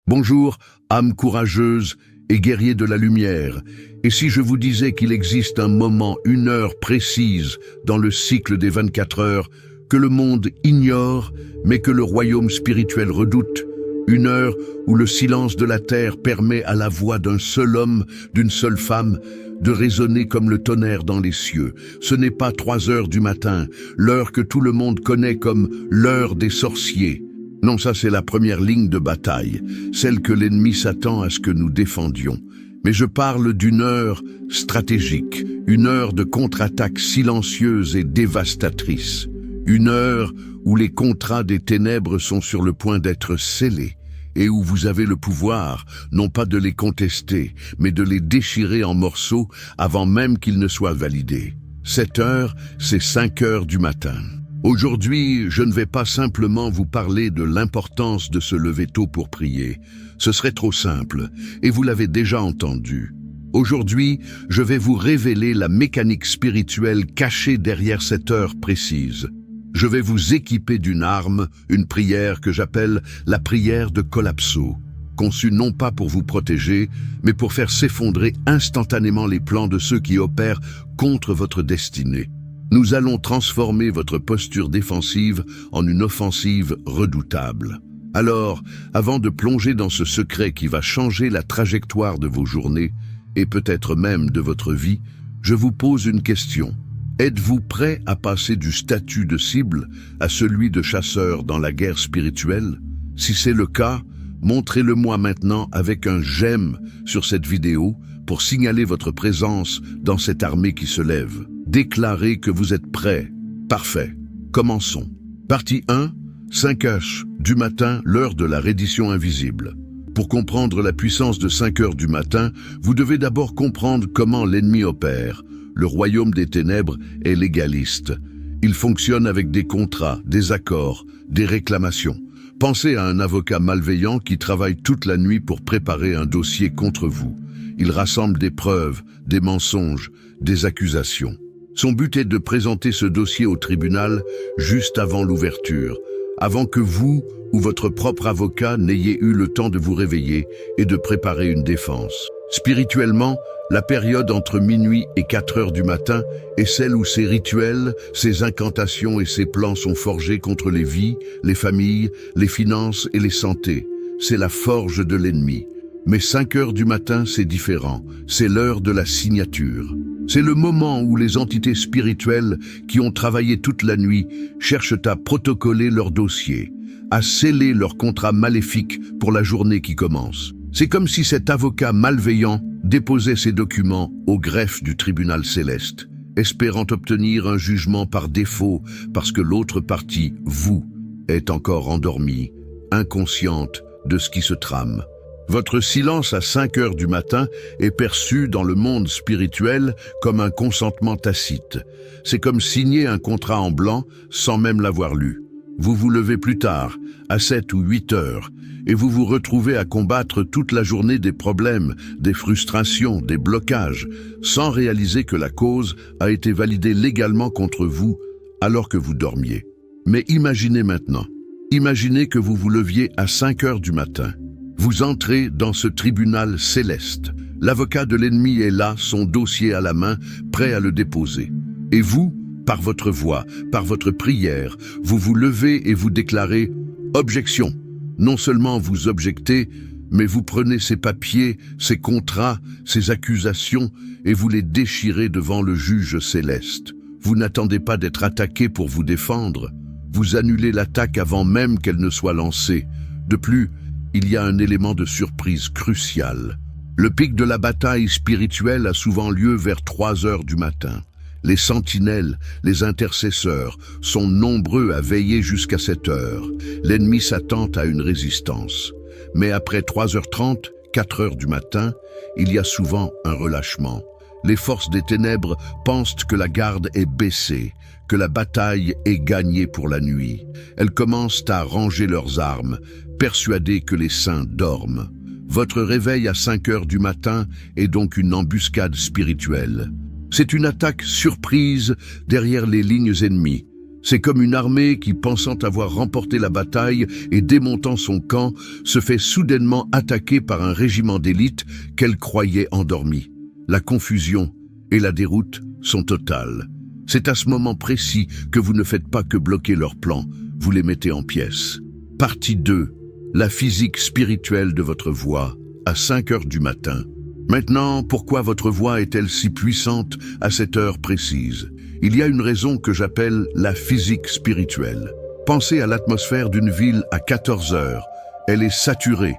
Bonjour, âme courageuse et guerrier de la lumière. Et si je vous disais qu'il existe un moment, une heure précise dans le cycle des 24 heures que le monde ignore, mais que le royaume spirituel redoute, une heure où le silence de la terre permet à la voix d'un seul homme, d'une seule femme, de résonner comme le tonnerre dans les cieux. Ce n'est pas 3 heures du matin, l'heure que tout le monde connaît comme l'heure des sorciers. Non, ça c'est la première ligne de bataille, celle que l'ennemi s'attend à ce que nous défendions. Mais je parle d'une heure stratégique, une heure de contre-attaque silencieuse et dévastatrice. Une heure où les contrats des ténèbres sont sur le point d'être scellés et où vous avez le pouvoir, non pas de les contester, mais de les déchirer en morceaux avant même qu'ils ne soient validés. Cette heure, c'est 5 heures du matin. Aujourd'hui, je ne vais pas simplement vous parler de l'importance de se lever tôt pour prier. Ce serait trop simple, et vous l'avez déjà entendu. Aujourd'hui, je vais vous révéler la mécanique spirituelle cachée derrière cette heure précise. Je vais vous équiper d'une arme, une prière que j'appelle la prière de Collapso, conçue non pas pour vous protéger, mais pour faire s'effondrer instantanément les plans de ceux qui opèrent contre votre destinée. Nous allons transformer votre posture défensive en une offensive redoutable. Alors, avant de plonger dans ce secret qui va changer la trajectoire de vos journées, et peut-être même de votre vie, je vous pose une question. Êtes-vous prêt à passer du statut de cible à celui de chasseur dans la guerre spirituelle? Si c'est le cas, montrez-le-moi maintenant avec un j'aime sur cette vidéo pour signaler votre présence dans cette armée qui se lève. Déclarez que vous êtes prêts. Parfait. Commençons. Partie 1, 5 heures du matin, l'heure de la reddition invisible. Pour comprendre la puissance de 5 heures du matin, vous devez d'abord comprendre comment l'ennemi opère. Le royaume des ténèbres est légaliste. Il fonctionne avec des contrats, des accords, des réclamations. Pensez à un avocat malveillant qui travaille toute la nuit pour préparer un dossier contre vous. Il rassemble des preuves, des mensonges, des accusations. Son but est de présenter ce dossier au tribunal juste avant l'ouverture, avant que vous ou votre propre avocat n'ayez eu le temps de vous réveiller et de préparer une défense. Spirituellement, la période entre minuit et 4 heures du matin est celle où ces rituels, ces incantations et ces plans sont forgés contre les vies, les familles, les finances et les santé. C'est la forge de l'ennemi. Mais 5 heures du matin, c'est différent. C'est l'heure de la signature. C'est le moment où les entités spirituelles qui ont travaillé toute la nuit cherchent à protocoler leur dossier, à sceller leur contrat maléfique pour la journée qui commence. C'est comme si cet avocat malveillant déposait ses documents au greffe du tribunal céleste, espérant obtenir un jugement par défaut parce que l'autre partie, vous, est encore endormie, inconsciente de ce qui se trame. Votre silence à 5 heures du matin est perçu dans le monde spirituel comme un consentement tacite. C'est comme signer un contrat en blanc sans même l'avoir lu. Vous vous levez plus tard, à 7 ou 8 heures, et vous vous retrouvez à combattre toute la journée des problèmes, des frustrations, des blocages, sans réaliser que la cause a été validée légalement contre vous alors que vous dormiez. Mais imaginez maintenant, imaginez que vous vous leviez à 5 heures du matin. Vous entrez dans ce tribunal céleste. L'avocat de l'ennemi est là, son dossier à la main, prêt à le déposer. Et vous, par votre voix, par votre prière, vous vous levez et vous déclarez « Objection ». Non seulement vous objectez, mais vous prenez ces papiers, ces contrats, ces accusations et vous les déchirez devant le juge céleste. Vous n'attendez pas d'être attaqué pour vous défendre. Vous annulez l'attaque avant même qu'elle ne soit lancée. De plus, il y a un élément de surprise crucial. Le pic de la bataille spirituelle a souvent lieu vers 3 heures du matin. Les sentinelles, les intercesseurs, sont nombreux à veiller jusqu'à cette heure. L'ennemi s'attend à une résistance. Mais après 3h30, 4 heures du matin, il y a souvent un relâchement. Les forces des ténèbres pensent que la garde est baissée, que la bataille est gagnée pour la nuit. Elles commencent à ranger leurs armes, persuadées que les saints dorment. Votre réveil à 5 heures du matin est donc une embuscade spirituelle. C'est une attaque surprise derrière les lignes ennemies. C'est comme une armée qui, pensant avoir remporté la bataille et démontant son camp, se fait soudainement attaquer par un régiment d'élite qu'elle croyait endormi. La confusion et la déroute sont totales. C'est à ce moment précis que vous ne faites pas que bloquer leurs plans, vous les mettez en pièces. Partie 2. La physique spirituelle de votre voix, à 5 heures du matin. Maintenant, pourquoi votre voix est-elle si puissante à cette heure précise? Il y a une raison que j'appelle la physique spirituelle. Pensez à l'atmosphère d'une ville à 14 heures. Elle est saturée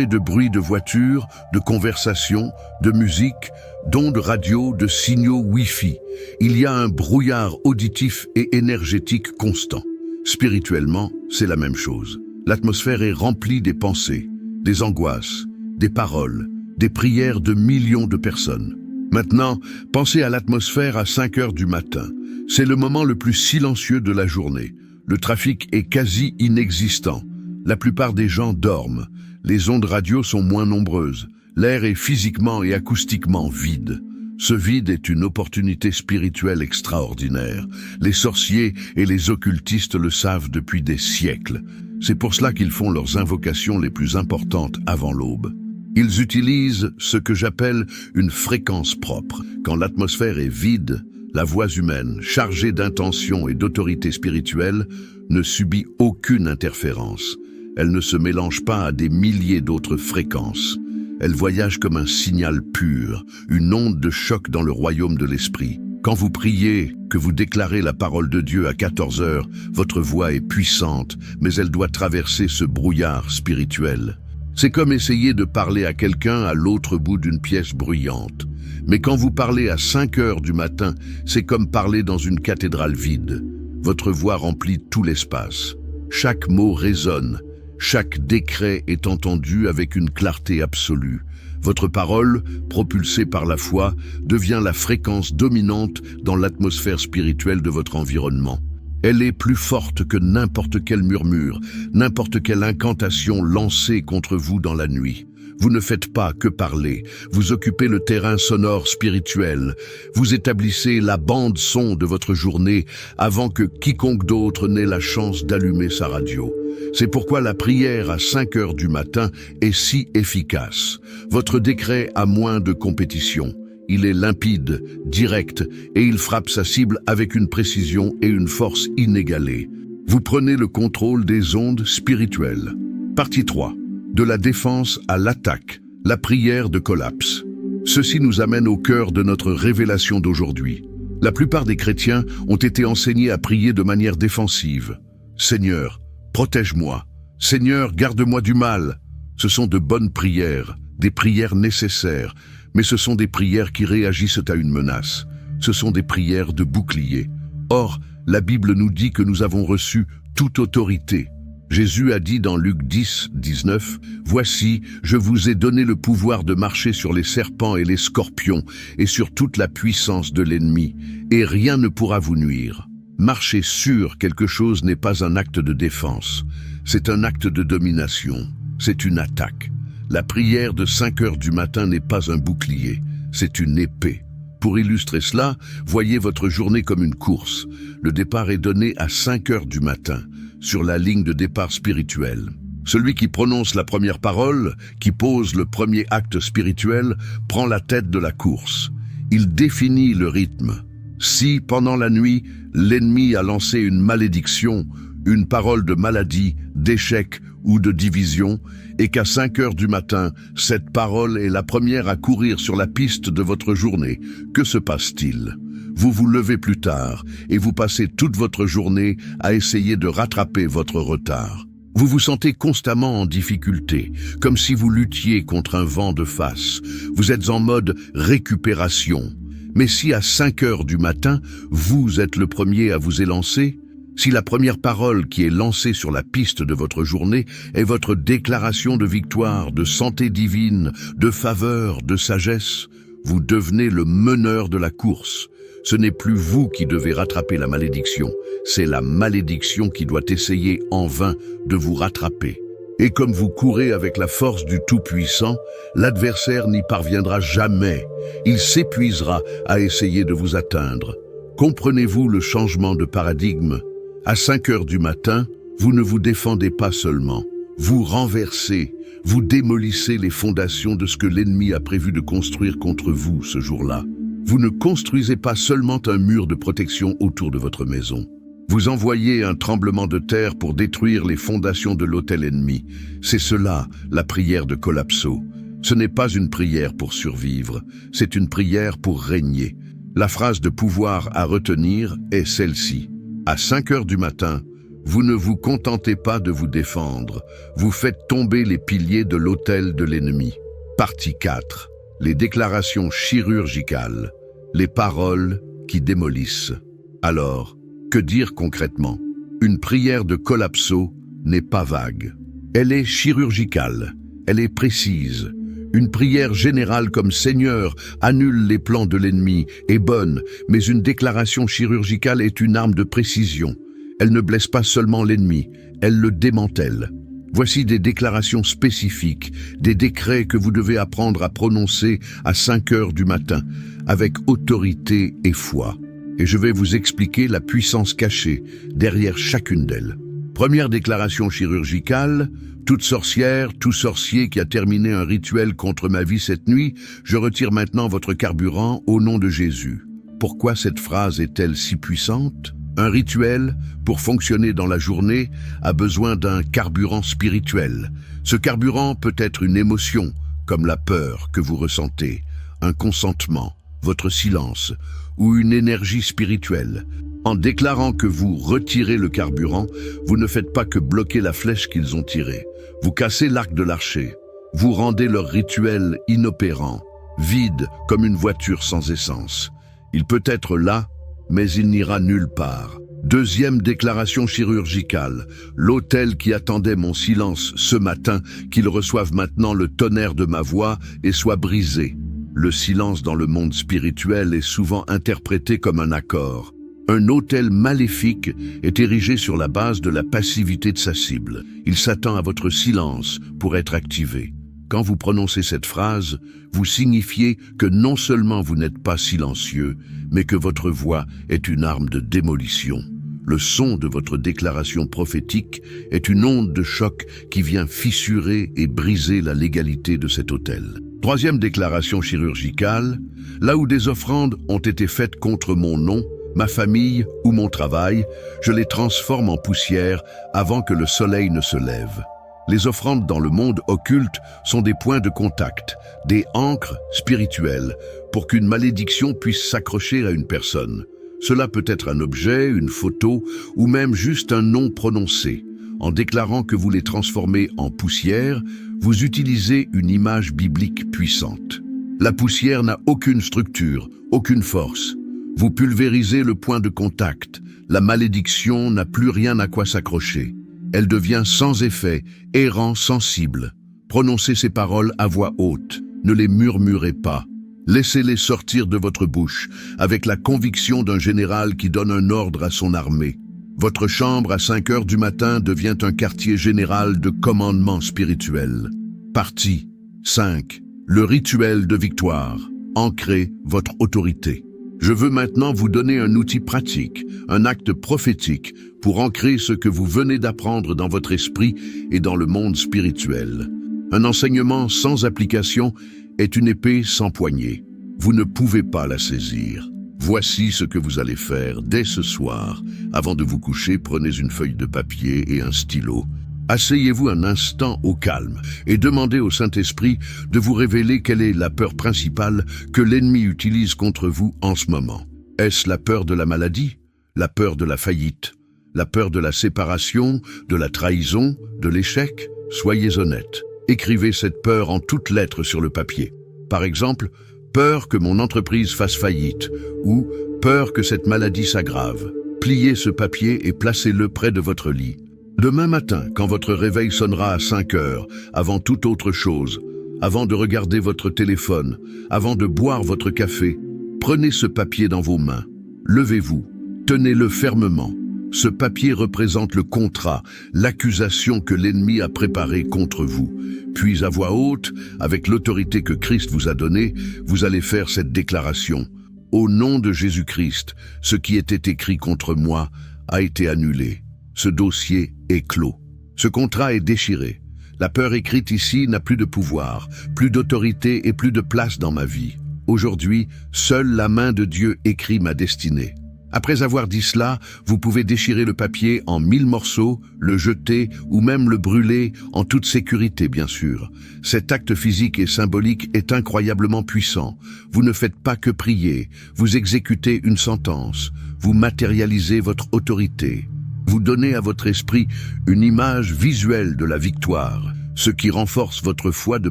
de bruit de voitures, de conversations, de musique, d'ondes radio, de signaux Wi-Fi. Il y a un brouillard auditif et énergétique constant. Spirituellement, c'est la même chose. L'atmosphère est remplie des pensées, des angoisses, des paroles, des prières de millions de personnes. Maintenant, pensez à l'atmosphère à 5 heures du matin. C'est le moment le plus silencieux de la journée. Le trafic est quasi inexistant. La plupart des gens dorment. Les ondes radio sont moins nombreuses. L'air est physiquement et acoustiquement vide. Ce vide est une opportunité spirituelle extraordinaire. Les sorciers et les occultistes le savent depuis des siècles. C'est pour cela qu'ils font leurs invocations les plus importantes avant l'aube. Ils utilisent ce que j'appelle une fréquence propre. Quand l'atmosphère est vide, la voix humaine, chargée d'intention et d'autorité spirituelle, ne subit aucune interférence. Elle ne se mélange pas à des milliers d'autres fréquences. Elle voyage comme un signal pur, une onde de choc dans le royaume de l'esprit. Quand vous priez, que vous déclarez la parole de Dieu à 14 heures, votre voix est puissante, mais elle doit traverser ce brouillard spirituel. C'est comme essayer de parler à quelqu'un à l'autre bout d'une pièce bruyante. Mais quand vous parlez à 5 heures du matin, c'est comme parler dans une cathédrale vide. Votre voix remplit tout l'espace. Chaque mot résonne. Chaque décret est entendu avec une clarté absolue. Votre parole, propulsée par la foi, devient la fréquence dominante dans l'atmosphère spirituelle de votre environnement. Elle est plus forte que n'importe quel murmure, n'importe quelle incantation lancée contre vous dans la nuit. Vous ne faites pas que parler, vous occupez le terrain sonore spirituel. Vous établissez la bande-son de votre journée avant que quiconque d'autre n'ait la chance d'allumer sa radio. C'est pourquoi la prière à 5 heures du matin est si efficace. Votre décret a moins de compétition. Il est limpide, direct, et il frappe sa cible avec une précision et une force inégalées. Vous prenez le contrôle des ondes spirituelles. Partie 3. De la défense à l'attaque, la prière de collapse. Ceci nous amène au cœur de notre révélation d'aujourd'hui. La plupart des chrétiens ont été enseignés à prier de manière défensive. Seigneur, protège-moi. Seigneur, garde-moi du mal. Ce sont de bonnes prières, des prières nécessaires, mais ce sont des prières qui réagissent à une menace. Ce sont des prières de bouclier. Or, la Bible nous dit que nous avons reçu toute autorité. Jésus a dit dans Luc 10, 19, « Voici, je vous ai donné le pouvoir de marcher sur les serpents et les scorpions et sur toute la puissance de l'ennemi, et rien ne pourra vous nuire. » Marcher sur quelque chose n'est pas un acte de défense, c'est un acte de domination, c'est une attaque. La prière de 5 heures du matin n'est pas un bouclier, c'est une épée. Pour illustrer cela, voyez votre journée comme une course. Le départ est donné à 5 heures du matin, sur la ligne de départ spirituelle. Celui qui prononce la première parole, qui pose le premier acte spirituel, prend la tête de la course. Il définit le rythme. Si, pendant la nuit, l'ennemi a lancé une malédiction, une parole de maladie, d'échec ou de division, et qu'à 5 heures du matin, cette parole est la première à courir sur la piste de votre journée, que se passe-t-il ? Vous vous levez plus tard et vous passez toute votre journée à essayer de rattraper votre retard. Vous vous sentez constamment en difficulté, comme si vous luttiez contre un vent de face. Vous êtes en mode récupération. Mais si à 5 heures du matin, vous êtes le premier à vous élancer, si la première parole qui est lancée sur la piste de votre journée est votre déclaration de victoire, de santé divine, de faveur, de sagesse, vous devenez le meneur de la course. Ce n'est plus vous qui devez rattraper la malédiction, c'est la malédiction qui doit essayer en vain de vous rattraper. Et comme vous courez avec la force du Tout-Puissant, l'adversaire n'y parviendra jamais. Il s'épuisera à essayer de vous atteindre. Comprenez-vous le changement de paradigme? À 5 heures du matin, vous ne vous défendez pas seulement. Vous renversez, vous démolissez les fondations de ce que l'ennemi a prévu de construire contre vous ce jour-là. Vous ne construisez pas seulement un mur de protection autour de votre maison. Vous envoyez un tremblement de terre pour détruire les fondations de l'autel ennemi. C'est cela, la prière de Collapso. Ce n'est pas une prière pour survivre, c'est une prière pour régner. La phrase de pouvoir à retenir est celle-ci. À 5 heures du matin, vous ne vous contentez pas de vous défendre, vous faites tomber les piliers de l'autel de l'ennemi. Partie 4. Les déclarations chirurgicales, les paroles qui démolissent. Alors, que dire concrètement? Une prière de Collapso n'est pas vague. Elle est chirurgicale, elle est précise. Une prière générale comme Seigneur annule les plans de l'ennemi est bonne, mais une déclaration chirurgicale est une arme de précision. Elle ne blesse pas seulement l'ennemi, elle le démantèle. Voici des déclarations spécifiques, des décrets que vous devez apprendre à prononcer à 5 heures du matin, avec autorité et foi. Et je vais vous expliquer la puissance cachée derrière chacune d'elles. Première déclaration chirurgicale, toute sorcière, tout sorcier qui a terminé un rituel contre ma vie cette nuit, je retire maintenant votre carburant au nom de Jésus. Pourquoi cette phrase est-elle si puissante? Un rituel, pour fonctionner dans la journée, a besoin d'un carburant spirituel. Ce carburant peut être une émotion, comme la peur que vous ressentez, un consentement, votre silence, ou une énergie spirituelle. En déclarant que vous retirez le carburant, vous ne faites pas que bloquer la flèche qu'ils ont tirée. Vous cassez l'arc de l'archer. Vous rendez leur rituel inopérant, vide comme une voiture sans essence. Il peut être là, mais il n'ira nulle part. Deuxième déclaration chirurgicale. L'autel qui attendait mon silence ce matin, qu'il reçoive maintenant le tonnerre de ma voix et soit brisé. Le silence dans le monde spirituel est souvent interprété comme un accord. Un autel maléfique est érigé sur la base de la passivité de sa cible. Il s'attend à votre silence pour être activé. Quand vous prononcez cette phrase, vous signifiez que non seulement vous n'êtes pas silencieux, mais que votre voix est une arme de démolition. Le son de votre déclaration prophétique est une onde de choc qui vient fissurer et briser la légalité de cet autel. Troisième déclaration chirurgicale, là où des offrandes ont été faites contre mon nom, ma famille ou mon travail, je les transforme en poussière avant que le soleil ne se lève. Les offrandes dans le monde occulte sont des points de contact, des ancres spirituelles, pour qu'une malédiction puisse s'accrocher à une personne. Cela peut être un objet, une photo, ou même juste un nom prononcé. En déclarant que vous les transformez en poussière, vous utilisez une image biblique puissante. La poussière n'a aucune structure, aucune force. Vous pulvérisez le point de contact. La malédiction n'a plus rien à quoi s'accrocher. Elle devient sans effet, errant sans cible. Prononcez ces paroles à voix haute. Ne les murmurez pas. Laissez-les sortir de votre bouche, avec la conviction d'un général qui donne un ordre à son armée. Votre chambre à 5 heures du matin devient un quartier général de commandement spirituel. Partie 5. Le rituel de victoire. Ancrez votre autorité. Je veux maintenant vous donner un outil pratique, un acte prophétique pour ancrer ce que vous venez d'apprendre dans votre esprit et dans le monde spirituel. Un enseignement sans application est une épée sans poignée. Vous ne pouvez pas la saisir. Voici ce que vous allez faire dès ce soir. Avant de vous coucher, prenez une feuille de papier et un stylo. Asseyez-vous un instant au calme et demandez au Saint-Esprit de vous révéler quelle est la peur principale que l'ennemi utilise contre vous en ce moment. Est-ce la peur de la maladie, la peur de la faillite, la peur de la séparation, de la trahison, de l'échec? Soyez honnête. Écrivez cette peur en toutes lettres sur le papier. Par exemple, peur que mon entreprise fasse faillite ou peur que cette maladie s'aggrave. Pliez ce papier et placez-le près de votre lit. Demain matin, quand votre réveil sonnera à 5 heures, avant toute autre chose, avant de regarder votre téléphone, avant de boire votre café, prenez ce papier dans vos mains. Levez-vous, tenez-le fermement. Ce papier représente le contrat, l'accusation que l'ennemi a préparée contre vous. Puis à voix haute, avec l'autorité que Christ vous a donnée, vous allez faire cette déclaration. Au nom de Jésus-Christ, ce qui était écrit contre moi a été annulé. Ce dossier est clos. Ce contrat est déchiré. La peur écrite ici n'a plus de pouvoir, plus d'autorité et plus de place dans ma vie. Aujourd'hui, seule la main de Dieu écrit ma destinée. Après avoir dit cela, vous pouvez déchirer le papier en 1000 morceaux, le jeter ou même le brûler en toute sécurité, bien sûr. Cet acte physique et symbolique est incroyablement puissant. Vous ne faites pas que prier, vous exécutez une sentence, vous matérialisez votre autorité. Vous donnez à votre esprit une image visuelle de la victoire, ce qui renforce votre foi de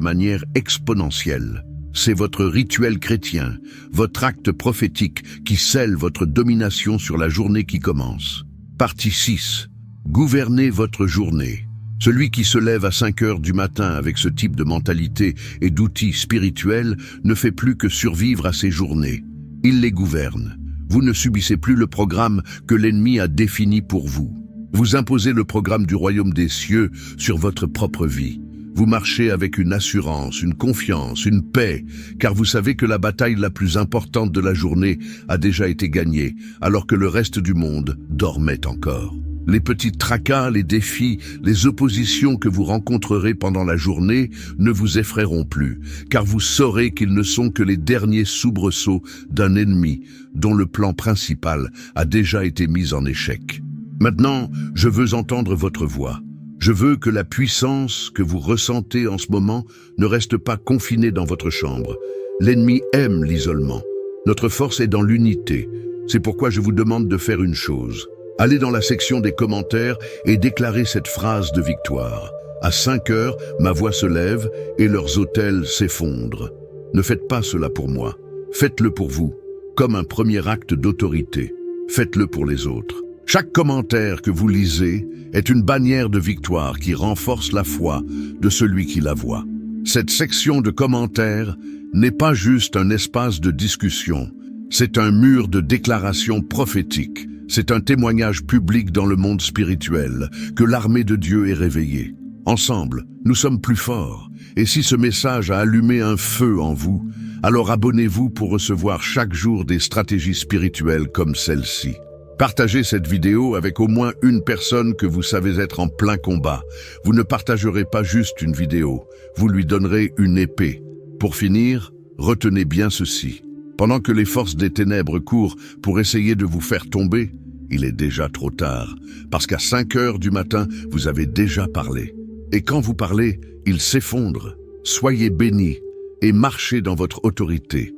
manière exponentielle. C'est votre rituel chrétien, votre acte prophétique qui scelle votre domination sur la journée qui commence. Partie 6. Gouvernez votre journée. Celui qui se lève à 5 heures du matin avec ce type de mentalité et d'outils spirituels ne fait plus que survivre à ses journées. Il les gouverne. Vous ne subissez plus le programme que l'ennemi a défini pour vous. Vous imposez le programme du royaume des cieux sur votre propre vie. Vous marchez avec une assurance, une confiance, une paix, car vous savez que la bataille la plus importante de la journée a déjà été gagnée, alors que le reste du monde dormait encore. Les petits tracas, les défis, les oppositions que vous rencontrerez pendant la journée ne vous effraieront plus, car vous saurez qu'ils ne sont que les derniers soubresauts d'un ennemi dont le plan principal a déjà été mis en échec. Maintenant, je veux entendre votre voix. Je veux que la puissance que vous ressentez en ce moment ne reste pas confinée dans votre chambre. L'ennemi aime l'isolement. Notre force est dans l'unité. C'est pourquoi je vous demande de faire une chose. Allez dans la section des commentaires et déclarez cette phrase de victoire. À 5 heures, ma voix se lève et leurs autels s'effondrent. Ne faites pas cela pour moi. Faites-le pour vous, comme un premier acte d'autorité. Faites-le pour les autres. Chaque commentaire que vous lisez est une bannière de victoire qui renforce la foi de celui qui la voit. Cette section de commentaires n'est pas juste un espace de discussion, c'est un mur de déclaration prophétique. C'est un témoignage public dans le monde spirituel que l'armée de Dieu est réveillée. Ensemble, nous sommes plus forts. Et si ce message a allumé un feu en vous, alors abonnez-vous pour recevoir chaque jour des stratégies spirituelles comme celle-ci. Partagez cette vidéo avec au moins une personne que vous savez être en plein combat. Vous ne partagerez pas juste une vidéo, vous lui donnerez une épée. Pour finir, retenez bien ceci. Pendant que les forces des ténèbres courent pour essayer de vous faire tomber, il est déjà trop tard, parce qu'à 5 heures du matin, vous avez déjà parlé. Et quand vous parlez, il s'effondre. Soyez bénis et marchez dans votre autorité.